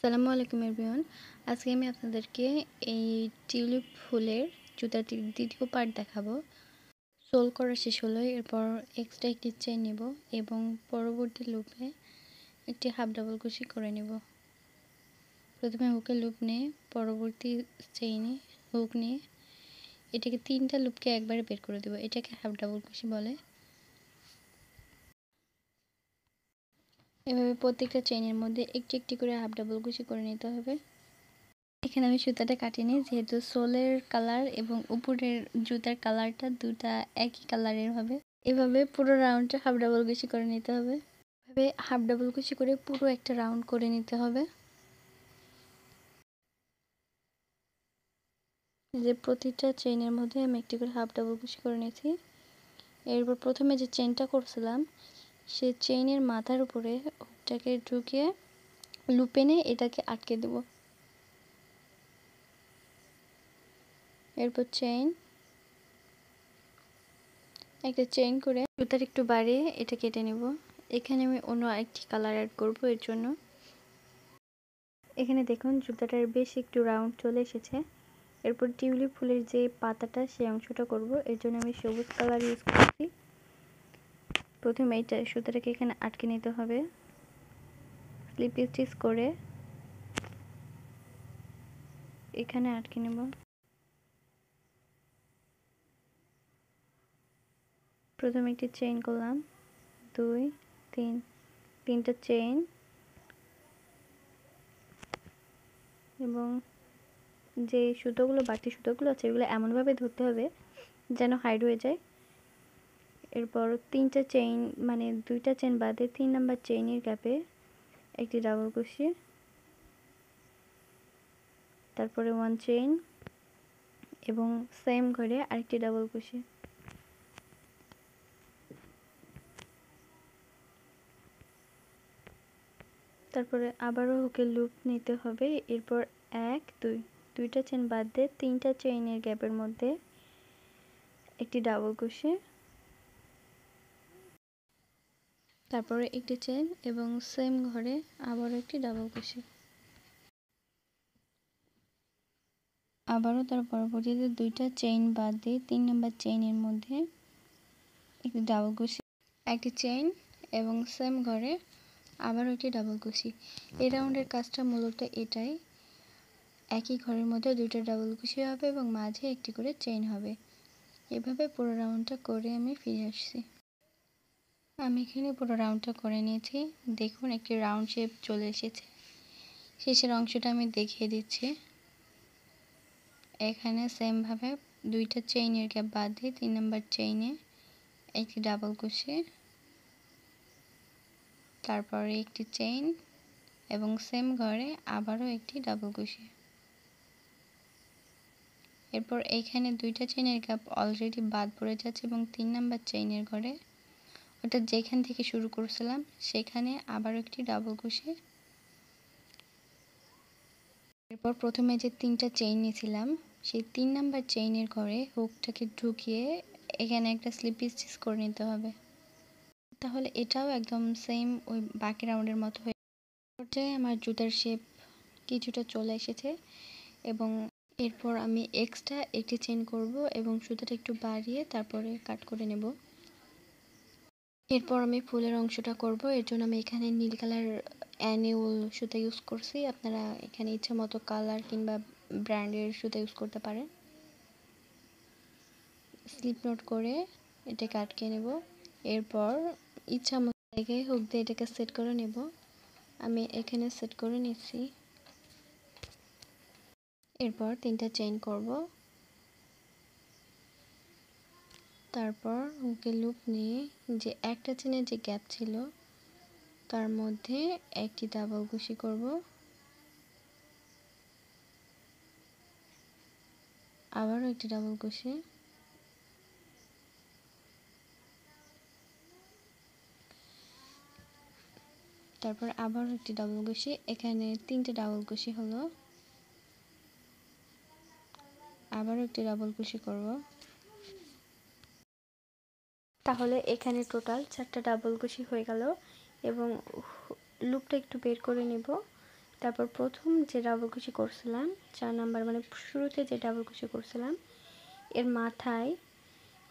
আসসালামু আলাইকুম এভরিওয়ান। আজকে আমি আপনাদেরকে এই টিউলিপ ফুলের জুতাটির দ্বিতীয় পার্ট দেখাবো। সোল করা শেষ হলো, এরপর এক্সট্রা একটি চেইন নেব এবং পরবর্তী লুপে একটি হাফ ডাবল কুশি করে নেব। প্রথমে হুকের লুপ নিয়ে পরবর্তী চেইনে হুক নিয়ে এটাকে তিনটা লুপকে একবারে বের করে দেব। এটাকে হাফ ডাবল কুশি বলে। এভাবে প্রত্যেকটা চেইনের মধ্যে একটি একটি করে হাফ ডাবল কুশি করে নিতে হবে। এখানে আমি সুতাটা কাটিনি, যেহেতু সোলের কালার এবং উপরের জুতার কালারটা দুটা একই কালারের হবে। এভাবে পুরো রাউন্ডটা হাফ ডাবল কুশি করে নিতে হবে। এভাবে হাফ ডাবল কুশি করে পুরো একটা রাউন্ড করে নিতে হবে। যে প্রতিটা চেইনের মধ্যে আমি একটি করে হাফ ডাবল কুশি করে নিয়েছি। এরপর প্রথমে যে চেইনটা করছিলাম সে চেইনের মাথার উপরে হুকটাকে ঢুকিয়ে লুপে নিয়ে এটাকে আটকে দেব। এরপর একটা চেইন করে সুতার একটু বাড়িয়ে এটা কেটে নেব। এখানে আমি অন্য একটি কালার অ্যাড করব। এর জন্য এখানে দেখুন জুতাটার বেশ একটু রাউন্ড চলে এসেছে। এরপর টিউলিপ ফুলের যে পাতাটা সেই অংশটা করব। এর জন্য আমি সবুজ কালার ইউজ করছি। প্রথমে এইটা সুতাটাকে এখানে আটকে নিতে হবে। স্লিপ স্টিচ করে এখানে আটকে নেব। প্রথমে একটি চেইন করলাম, 2 3 তিনটা চেইন এবং যে সুতোগুলো বাড়তি সুতোগুলো আছে এগুলো এমনভাবে ধরতে হবে যেন হাইড হয়ে যায়। এরপর তিনটা চেইন মানে দুইটা চেইন বাদে 3 নাম্বার চেইনের গ্যাপে একটি ডাবল কুশি, তারপরে 1 চেইন এবং সেম ঘরে আরেকটি ডাবল কুশি। তারপরে আবারও হুকের লুপ নিতে হবে। এরপর 1 2 দুইটা চেইন বাদ দিয়ে তিনটা চেইনের গ্যাপের মধ্যে একটি ডাবল কুশি, তারপরে একটি চেইন এবং সেম ঘরে আবারও একটি ডাবল কুশি। আবারও তার পরবর্তীতে দুইটা চেইন বাদ দিয়ে 3 নাম্বার চেইনের মধ্যে একটি ডাবল কুশি, একটি চেইন এবং সেম ঘরে আবারও একটি ডাবল কুশি। এই রাউন্ডের কাজটা মূলত এটাই, একই ঘরের মধ্যে দুইটা ডাবল কুশি হবে এবং মাঝে একটি করে চেইন হবে। এভাবে পুরো রাউন্ডটা করে আমি ফিরে আসছি। আমি এখানে পুরো রাউন্ডটা করে নিয়েছি। দেখুন একটি রাউন্ড শেপ চলে এসেছে। শেষের অংশটা আমি দেখিয়ে দিচ্ছি। এখানে সেম ভাবে দুইটা চেইনের গ্যাপ বাদ দিয়ে 3 নাম্বার চেইনে একটি ডাবল কুশি, তারপরে একটি চেইন এবং সেম ঘরে আবারও একটি ডাবল কুশি। এরপর এইখানে দুইটা চেইনের গ্যাপ অলরেডি বাদ পড়ে যাচ্ছে এবং 3 নাম্বার চেইনের ঘরে অর্থাৎ যেখান থেকে শুরু করেছিলাম সেখানে আবারও একটি ডাবল কুশি। এরপর প্রথমে যে তিনটা চেইন নিয়েছিলাম সেই 3 নাম্বার চেইনের ঘরে হুকটাকে ঢুকিয়ে এখানে একটা স্লিপ স্টিচ করে নিতে হবে। তাহলে এটাও একদম সেম ওই বাকি রাউন্ডের মতো হয়ে পর্যায়ে আমার জুতার শেপ কিছুটা চলে এসেছে এবং এরপর আমি এক্সট্রা একটি চেইন করব এবং সুতাটা একটু বাড়িয়ে তারপরে কাট করে নেব। এরপর আমি ফুলের অংশটা করব। এর জন্য আমি এখানে নীল কালার অ্যানিউল সুতা ইউজ করছি। আপনারা এখানে ইচ্ছা মতো কালার কিংবা ব্র্যান্ডের সুতা ইউজ করতে পারেন। স্লিপ নোট করে এটাকে আটকে নেব। এরপর ইচ্ছা মতো জায়গায় হুক দিয়ে এটাকে সেট করে নেব। আমি এখানে সেট করে নিচ্ছি। এরপর তিনটা চেইন করব, তারপর হুকের লুপ নিয়ে যে একটা চেইনের যে গ্যাপ ছিল তার মধ্যে একটি ডাবল কুশি করব, আবারও একটি ডাবল কুশি, তারপর আবারও একটি ডাবল কুশি। এখানে তিনটে ডাবল কুশি হলো, আবারও একটি ডাবল কুশি করব। তাহলে এখানে টোটাল 4টা ডাবল কুশি হয়ে গেল এবং লুপটা একটু বের করে নেব। তারপর প্রথম যে ডাবল কুশি করছিলাম 4 নাম্বার মানে শুরুতে যে ডাবল কুশি করছিলাম এর মাথায়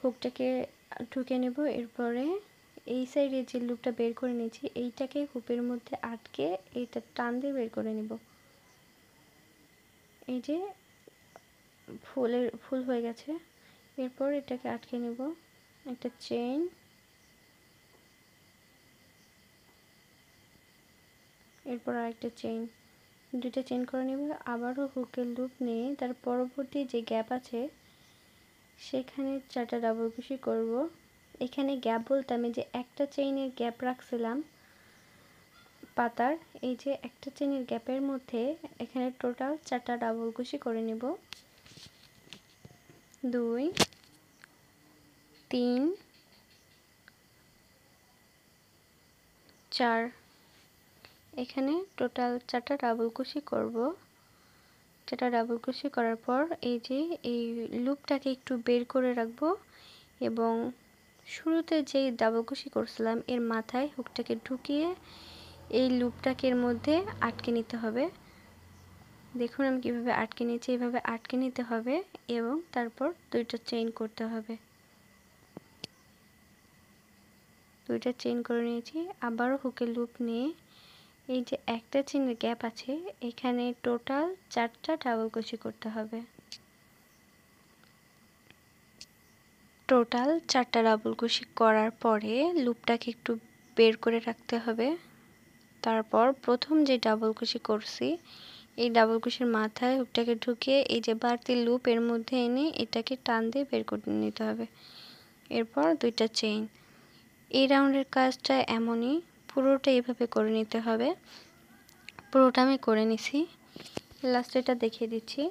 হুকটাকে ঢুকে নেব। এরপরে এই সাইডে যে লুপটা বের করে নিয়েছি এইটাকে হুকের মধ্যে আটকে এইটা টান দিয়ে বের করে নেব। এই যে ফুল হয়ে গেছে। এরপর এটাকে আটকে নেব, একটা চেইন, এরপর আরেকটা চেইন, দুইটা চেইন করে নেব। আবারও হুকের লুপ নিয়ে তার পরবর্তী যে গ্যাপ আছে সেখানে 4টা ডাবল কুশি করব। এখানে গ্যাপ বলতে আমি যে একটা চেইনের গ্যাপ রাখছিলাম পাতার, এই যে একটা চেইনের গ্যাপের মধ্যে এখানে টোটাল 4টা ডাবল কুশি করে নেব। 2 3 4, এখানে টোটাল 4টা ডাবল কুশি করব। 4টা ডাবল কুশি করার পর এই যে এই লুপটাকে একটু বের করে রাখবো এবং শুরুতে যে ডাবল কুশি করছিলাম এর মাথায় হুকটাকে ঢুকিয়ে এই লুপটাকে এর মধ্যে আটকে নিতে হবে। দেখুন আমি কিভাবে আটকে নিয়েছি, এইভাবে আটকে নিতে হবে এবং তারপর দুইটা চেইন করতে হবে। দুইটা চেইন করে নিয়েছি। আবারও হুকের লুপ নিয়ে এই যে একটা চেইনের গ্যাপ আছে এখানে টোটাল 4টা ডাবল কুশি করতে হবে। টোটাল 4টা ডাবল কুশি করার পরে লুপটাকে একটু বের করে রাখতে হবে। তারপর প্রথম যে ডাবল কুশি করছি এই ডাবল কুশির মাথায় হুকটাকে ঢুকিয়ে এই যে বাড়তি লুপ এর মধ্যে এনে এটাকে টান দিয়ে বের করে নিতে হবে। এরপর দুইটা চেইন। এই রাউন্ডের কাজটা এমনই, পুরোটা এইভাবে করে নিতে হবে। পুরোটা আমি করে নিছি, লাস্টে এটা দেখিয়ে দিচ্ছি।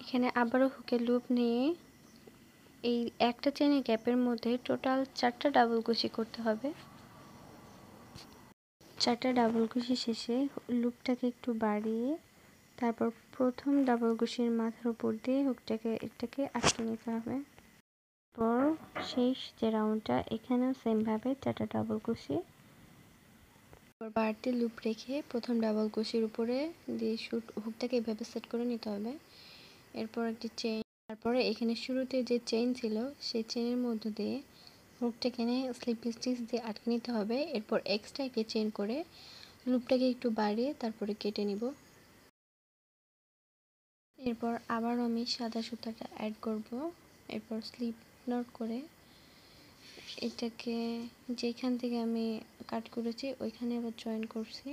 এখানে আবারও হুকের লুপ নিয়ে এই একটা চেইনের গ্যাপের মধ্যে টোটাল 4টা ডাবল কুশি করতে হবে। 4টা ডাবল কুশি শেষে লুপটাকে একটু বাড়িয়ে তারপর প্রথম ডাবল কুশির মাথার উপর দিয়ে এটাকে আটকে নিতে হবে। পর শেষ যে রাউন্ডটা এখানেও সেমভাবে 4টা ডাবল কুশি, বাড়তি লুপ রেখে প্রথম ডাবল কুশির উপরে দিয়ে হুকটাকে এভাবে সেট করে নিতে হবে। এরপর একটি চেইন, তারপরে এখানে শুরুতে যে চেইন ছিল সেই চেইনের মধ্য দিয়ে হুকটাকে এনে স্লিপ স্টিচ দিয়ে আটকে নিতে হবে। এরপর এক্সট্রা একটি চেইন করে লুপটাকে একটু বাড়িয়ে তারপরে কেটে নিব। এরপর আবার আমি সাদা সুতাটা অ্যাড করব। এরপর স্লিপ নট করে এটাকে যেখান থেকে আমি কাট করেছি ওইখানে আবার জয়েন করছি।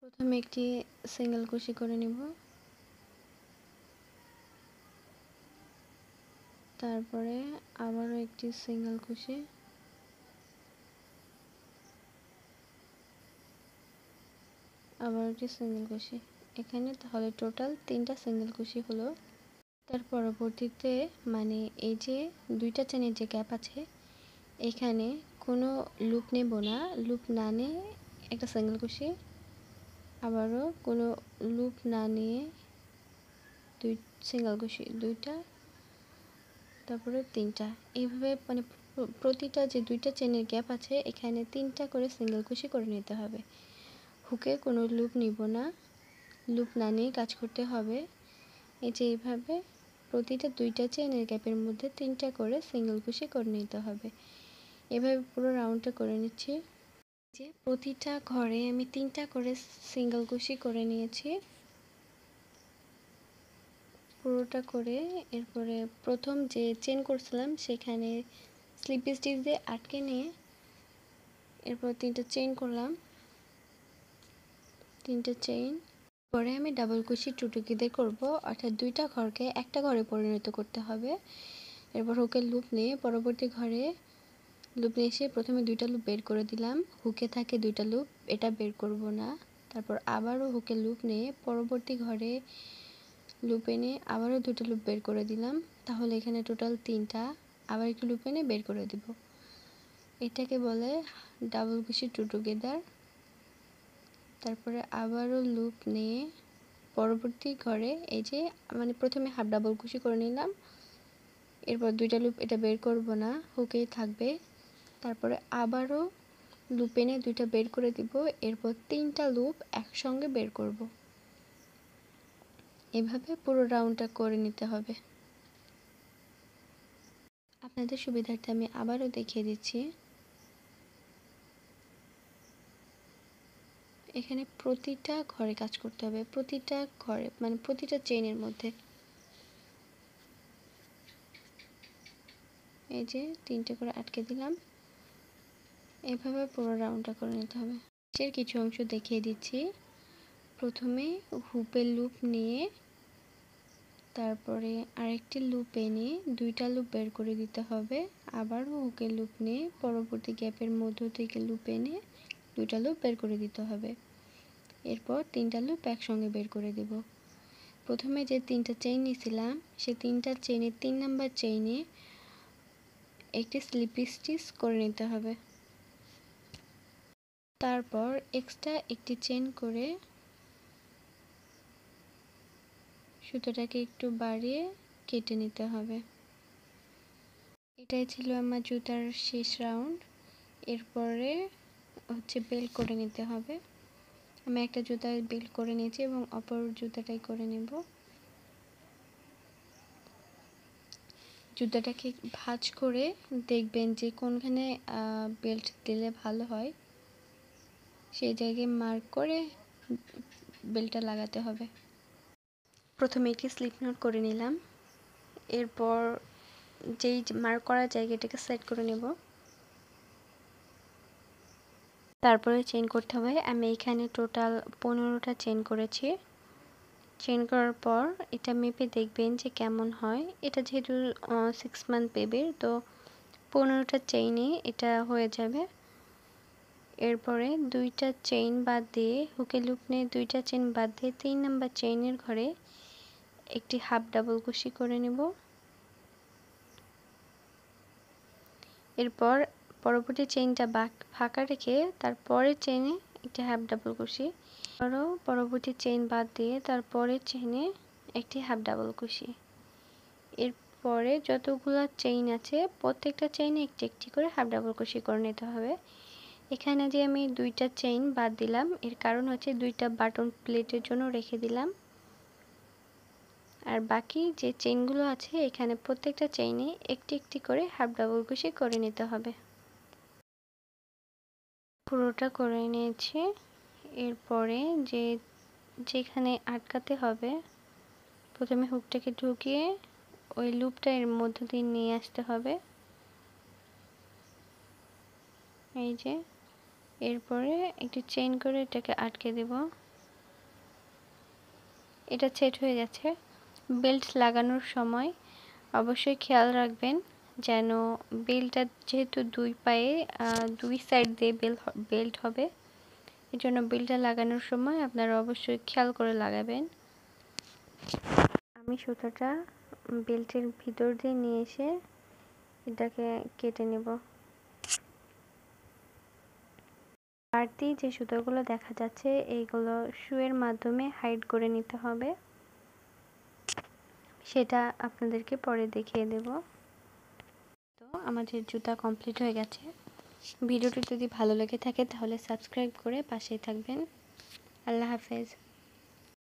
প্রথমে একটি সিঙ্গেল কুশি করে নিব, তারপরে আবারও একটি সিঙ্গেল কুশি, আবার একটি সিঙ্গেল কুশি। এখানে তাহলে টোটাল 3টা সিঙ্গেল কুশি হলো। তার পরবর্তীতে মানে এই যে দুইটা চেনের যে গ্যাপ আছে এখানে কোনো লুপ নেব না, লুপ না নিয়ে একটা সিঙ্গেল কুশি, আবারও কোনো লুপ না নিয়ে দুই সিঙ্গেল কুশি, দুইটা, তারপরে 3টা, এইভাবে মানে প্রতিটা যে দুইটা চেনের গ্যাপ আছে এখানে 3টা করে সিঙ্গেল কুশি করে নিতে হবে। হুকে কোনো লুপ নিব না, লুপ না নিয়ে কাজ করতে হবে। এই যে এইভাবে প্রতিটা দুইটা চেনের গ্যাপের মধ্যে 3টা করে সিঙ্গেল কুশি করে নিতে হবে। এভাবে পুরো রাউন্ডটা করে নিচ্ছি। যে প্রতিটা ঘরে আমি 3টা করে সিঙ্গেল কুশি করে নিয়েছি পুরোটা করে। এরপরে প্রথম যে চেন করছিলাম সেখানে স্লিপ স্টিচ দিয়ে আটকে নিয়ে এরপর 3টা চেইন করলাম, 3টা চেইন পরে আমি ডাবল কুশি টুটুকিদের করব, অর্থাৎ দুইটা ঘরকে একটা ঘরে পরিণত করতে হবে। এরপর হুকের লুপ নিয়ে পরবর্তী ঘরে লুপ নিয়ে এসে প্রথমে 2টা লুপ বের করে দিলাম, হুকে থাকে 2টা লুপ, এটা বের করব না। তারপর আবারও হুকের লুপ নিয়ে পরবর্তী ঘরে লুপ এনে আবারও 2টা লুপ বের করে দিলাম, তাহলে এখানে টোটাল 3টা, আবার একটু লুপ এনে বের করে দিব। এটাকে বলে ডাবল কুশি টুটুগেদার। তারপরে আবারও লুপ নিয়ে পরবর্তী ঘরে এই যে মানে প্রথমে হাফ ডাবল কুশি করে নিলাম, এরপর 2টা লুপ, এটা বের করব না, হুকেই থাকবে। তারপরে আবারও লুপ এনে দুইটা বের করে দিব, এরপর তিনটা লুপ একসঙ্গে বের করব। এভাবে পুরো রাউন্ডটা করে নিতে হবে। আপনাদের সুবিধার্থে আমি আবারও দেখিয়ে দিচ্ছি। এখানে প্রতিটা ঘরে কাজ করতে হবে, প্রতিটা ঘরে মানে প্রতিটা চেইনের মধ্যে। এই যে তিনটে করে আটকে দিলাম, এভাবে পুরো রাউন্ডটা করে নিতে হবে। এর কিছু অংশ দেখিয়ে দিচ্ছি। প্রথমে হুপের লুপ নিয়ে তারপরে আরেকটি লুপ এনে দুইটা লুপ বের করে দিতে হবে, আবারও হুকের লুপ নিয়ে পরবর্তী গ্যাপের মধ্য থেকে লুপ এনে দুইটা লুপ বের করে দিতে হবে। এরপর তিনটা লুপ একসঙ্গে বের করে দেব। প্রথমে যে তিনটা চেইন নিয়েছিলাম সেই তিনটা চেইনের 3 নাম্বার চেইনে একটি স্লিপ স্টিচ করে নিতে হবে। তারপর এক্সট্রা একটি চেইন করে সুতোটাকে একটু বাড়িয়ে কেটে নিতে হবে। এটাই ছিল আমার জুতার শেষ রাউন্ড। এরপরে বেল্ট করে নিতে হবে। আমি একটা জুতা বেল্ট করে নিয়েছি এবং অপর জুতাটাই করে নেব। জুতাটাকে ভাঁজ করে দেখবেন যে কোনখানে বেল্ট দিলে ভালো হয়, সেই জায়গায় মার্ক করে বেল্টটা লাগাতে হবে। প্রথমে একটি স্লিপ নোট করে নিলাম, এরপর যেই মার্ক করা জায়গাটাকে সেট করে নেব। তারপরে চেইন করতে হবে। আমি এখানে টোটাল 15টা চেইন করেছি। চেইন করার পর এটা মেপে দেখবেন যে কেমন হয়। এটা যেহেতু 6 মান্থ বেবির, তো 15টা চেইনে এটা হয়ে যাবে। এরপরে দুইটা চেইন বাদ দিয়ে হুকে লুপ নিয়ে দুইটা চেইন বাদ দিয়ে 3 নাম্বার চেইনের ঘরে একটি হাফ ডাবল কুশি করে নেব। এরপর পরবর্তী চেইনটা ফাঁকা রেখে তারপরের চেইনে একটি হাফ ডাবল কুশি, আরও পরবর্তী চেইন বাদ দিয়ে তারপরের চেইনে একটি হাফ ডাবল কুশি। এরপরে যতগুলো চেইন আছে প্রত্যেকটা চেইনে একটি একটি করে হাফ ডাবল কুশি করে নিতে হবে। এখানে যে আমি দুইটা চেইন বাদ দিলাম, এর কারণ হচ্ছে দুইটা বাটন প্লেটের জন্য রেখে দিলাম। আর বাকি যে চেইনগুলো আছে এখানে প্রত্যেকটা চেইনে একটি একটি করে হাফ ডাবল কুশি করে নিতে হবে। পুরোটা করে নিয়েছি। এরপরে যেখানে আটকাতে হবে প্রথমে হুকটাকে ঢুকিয়ে ওই লুপটা এর মধ্য দিয়ে নিয়ে আসতে হবে। এই যে, এরপরে একটি চেইন করে এটাকে আটকে দেব। এটা সেট হয়ে গেছে। বেল্ট লাগানোর সময় অবশ্যই খেয়াল রাখবেন যেন বেল্টটা যেহেতু দুই পায়ে দুই সাইড দিয়ে বেল্ট হবে, এজন্য বেল্টটা লাগানোর সময় আপনারা অবশ্যই খেয়াল করে লাগাবেন। আমি সুতাটা বেল্টের ভিতর দিয়ে নিয়ে এসে এটাকে কেটে নেব। বাড়তি যে সুতোগুলো দেখা যাচ্ছে এইগুলো সুয়ের মাধ্যমে হাইড করে নিতে হবে, সেটা আপনাদেরকে পরে দেখিয়ে দেব। তো আমাদের জুতা কমপ্লিট হয়ে গেছে। ভিডিওটি যদি ভালো লেগে থাকে তাহলে সাবস্ক্রাইব করে পাশেই থাকবেন। আল্লাহ হাফেজ।